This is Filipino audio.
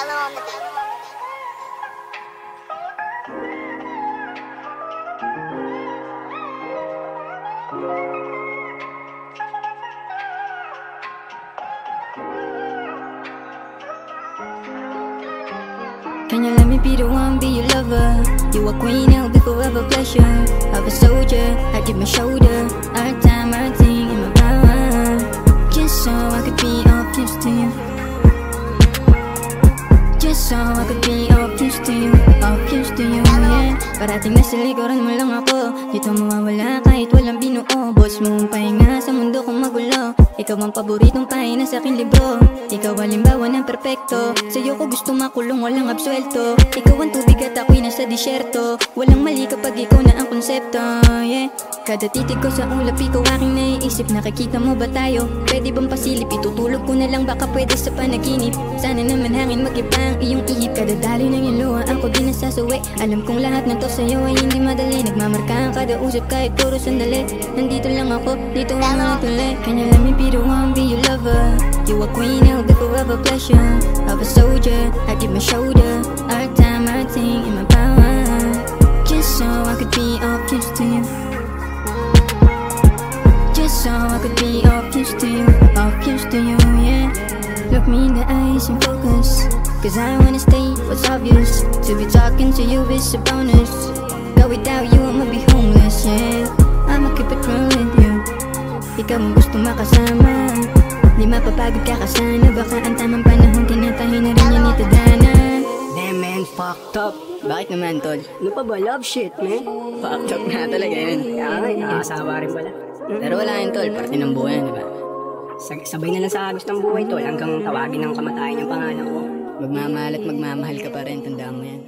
Jello on the beat. Can you let me be the one, be your lover? You a queen, I'll be forever pleasure. I'm a soldier, I give my shoulder. Our time, our thing, in my power. Just so I could be of use to you. Just so I could be of use to you. Of use to you, yeah. Parating na sa likuran mo lang ako. Dito mawawala kahit walang binuo. Boss mo ang pahinga sa mundo kong magulo. Ikaw ang paboritong pahina sa aking libro. Ikaw halimbawa ng perpekto. Sa'yo ko gusto makulong, walang absuelto. Ikaw ang tubig at ako'y nasa disyerto. Walang mali kapag ikaw na ang konsepto, yeah. Kada titig ko sa ulap, ikaw aking naiisip. Nakikita mo ba tayo? Pwede bang pasilip? Itutulog ko na lang, baka pwede sa panaginip. Sana naman hangin mag-iba ang iyong ihip. Kada dali ng iyong luha, ako din nasasawi. Alam kong lahat ng to sa'yo ay hindi madali. Nagmamarka ang kada usap kahit puro sandali. Nandito lang ako, dito ang mga tuli. Can you let me be the one, be your lover? You a queen, I'll be forever pleasure. Of a soldier, I give my shoulder. Our time, our thing, in my power. Just so I could be of use to you. Just so I could be of use to you. Of use to you, yeah. Look me in the eyes and focus, cause I wanna stay, what's obvious. To be talking to you is a bonus. But without you I'ma be homeless, yeah. I'ma keep it real with you. Ikaw ang gusto makasama. Di mapapagod ka kasana. Baka ang tamang panahon tinatahi na rin yan itadhana. Damn man, fucked up. Bakit naman tol? Ano pa ba? Love shit, man. Fucked up na talaga yun. Kaya nga, nakakasawa rin pala. Pero wala yun tol, parte ng buhay yan, diba? Sabay na lang sa agos ng buhay, tol, hanggang tawagin ng kamatayan yung pangalan ko. Magmamahal at magmamahal ka pa rin, tandaan mo yan.